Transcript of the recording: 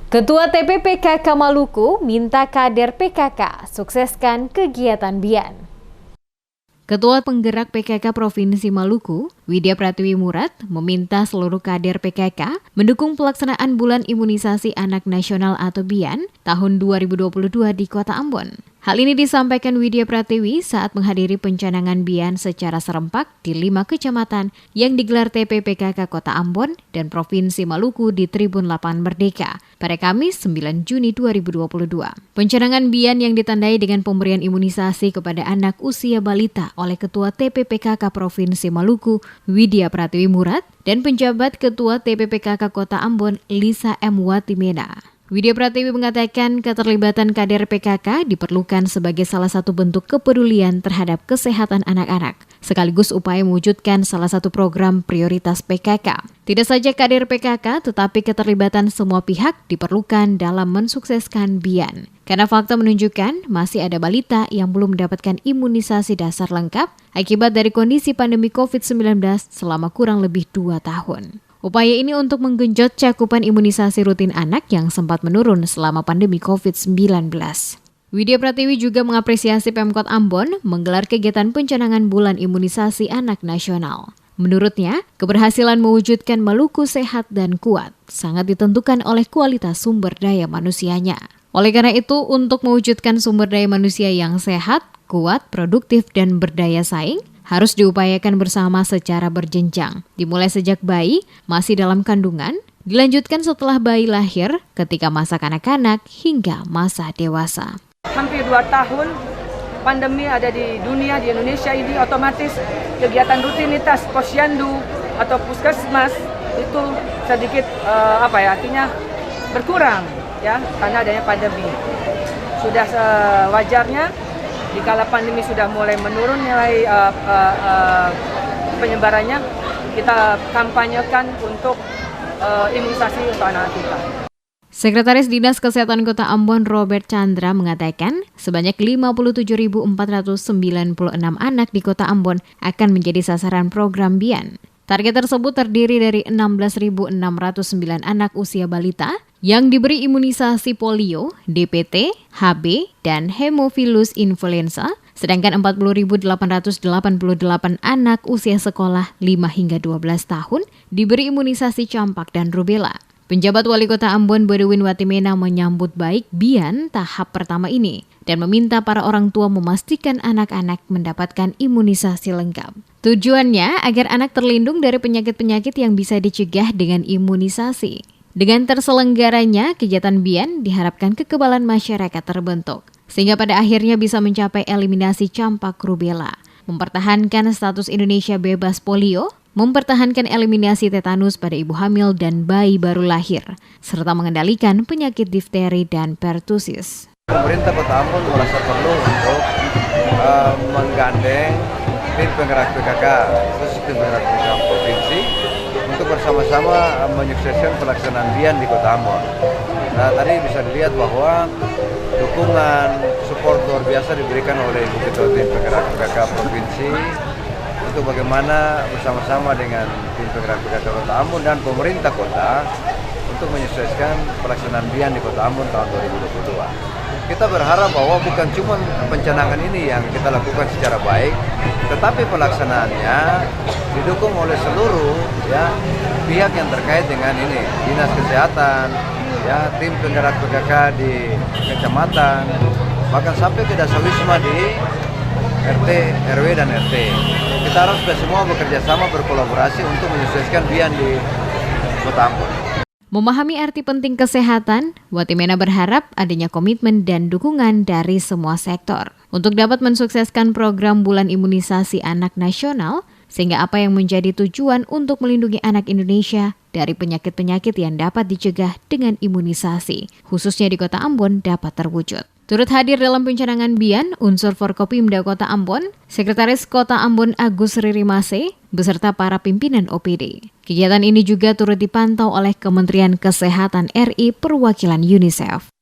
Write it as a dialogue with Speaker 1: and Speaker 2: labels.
Speaker 1: Ketua TPPKK Maluku minta kader PKK sukseskan kegiatan BIAN. Ketua Penggerak PKK Provinsi Maluku, Widya Pratiwi Murad, meminta seluruh kader PKK mendukung pelaksanaan Bulan Imunisasi Anak Nasional atau BIAN tahun 2022 di Kota Ambon. Hal ini disampaikan Widya Pratiwi saat menghadiri pencanangan BIAN secara serempak di 5 kecamatan yang digelar TPPKK Kota Ambon dan Provinsi Maluku di Tribun Lapangan Merdeka pada Kamis 9 Juni 2022. Pencanangan BIAN yang ditandai dengan pemberian imunisasi kepada anak usia balita oleh Ketua TPPKK Provinsi Maluku, Widya Pratiwi Murad, dan penjabat Ketua TPPKK Kota Ambon, Lisa M. Watimena. Widya Pratiwi mengatakan keterlibatan kader PKK diperlukan sebagai salah satu bentuk kepedulian terhadap kesehatan anak-anak, sekaligus upaya mewujudkan salah satu program prioritas PKK. Tidak saja kader PKK, tetapi keterlibatan semua pihak diperlukan dalam mensukseskan BIAN. Karena fakta menunjukkan masih ada balita yang belum mendapatkan imunisasi dasar lengkap akibat dari kondisi pandemi COVID-19 selama kurang lebih 2 tahun. Upaya ini untuk menggenjot cakupan imunisasi rutin anak yang sempat menurun selama pandemi COVID-19. Widya Pratiwi juga mengapresiasi Pemkot Ambon menggelar kegiatan pencanangan Bulan Imunisasi Anak Nasional. Menurutnya, keberhasilan mewujudkan Maluku sehat dan kuat sangat ditentukan oleh kualitas sumber daya manusianya. Oleh karena itu, untuk mewujudkan sumber daya manusia yang sehat, kuat, produktif, dan berdaya saing, harus diupayakan bersama secara berjenjang, dimulai sejak bayi, masih dalam kandungan, dilanjutkan setelah bayi lahir, ketika masa kanak-kanak, hingga masa dewasa.
Speaker 2: Hampir 2 tahun pandemi ada di dunia, di Indonesia ini, otomatis kegiatan rutinitas posyandu atau puskesmas itu sedikit artinya berkurang ya karena adanya pandemi. Sudah wajarnya dikala pandemi sudah mulai menurun nilai penyebarannya, kita kampanyekan untuk imunisasi untuk anak kita.
Speaker 1: Sekretaris Dinas Kesehatan Kota Ambon Robert Chandra mengatakan sebanyak 57.496 anak di Kota Ambon akan menjadi sasaran program BIAN. Target tersebut terdiri dari 16.609 anak usia balita yang diberi imunisasi polio, DPT, HB, dan hemofilus influenza, sedangkan 40.888 anak usia sekolah 5 hingga 12 tahun diberi imunisasi campak dan rubella. Penjabat Wali Kota Ambon Bodewin Watimena menyambut baik BIAN tahap pertama ini dan meminta para orang tua memastikan anak-anak mendapatkan imunisasi lengkap. Tujuannya agar anak terlindung dari penyakit-penyakit yang bisa dicegah dengan imunisasi. Dengan terselenggaranya kegiatan BIAN diharapkan kekebalan masyarakat terbentuk, sehingga pada akhirnya bisa mencapai eliminasi campak rubella, mempertahankan status Indonesia bebas polio, mempertahankan eliminasi tetanus pada ibu hamil dan bayi baru lahir, serta mengendalikan penyakit difteri dan pertusis.
Speaker 3: Pemerintah Kota Ambon merasa perlu untuk menggandeng tim penggerak PKK, khusus tim penggerak PKK Provinsi, untuk bersama-sama menyukseskan pelaksanaan BIAN di Kota Ambon. Nah, tadi bisa dilihat bahwa dukungan, support luar biasa diberikan oleh Ibu Ketua Tim Penggerak PKK Provinsi untuk bagaimana bersama-sama dengan tim penggerak PKK Kota Ambon dan pemerintah kota untuk menyukseskan pelaksanaan BIAN di Kota Ambon tahun 2022. Kita berharap bahwa bukan cuma pencanangan ini yang kita lakukan secara baik, tetapi pelaksanaannya didukung oleh seluruh pihak yang terkait dengan ini, Dinas Kesehatan, tim penggerak PKK di kecamatan, bahkan sampai ke Dasawisma di RT, RW, dan RT. Kita harus semua bekerja sama, berkolaborasi untuk menyukseskan BIAN di Kota Ambon.
Speaker 1: Memahami arti penting kesehatan, Watimena berharap adanya komitmen dan dukungan dari semua sektor untuk dapat mensukseskan program Bulan Imunisasi Anak Nasional, sehingga apa yang menjadi tujuan untuk melindungi anak Indonesia dari penyakit-penyakit yang dapat dicegah dengan imunisasi, khususnya di Kota Ambon, dapat terwujud. Turut hadir dalam pencanangan BIAN unsur Forkopimda Kota Ambon, Sekretaris Kota Ambon Agus Ririmase, beserta para pimpinan OPD. Kegiatan ini juga turut dipantau oleh Kementerian Kesehatan RI Perwakilan UNICEF.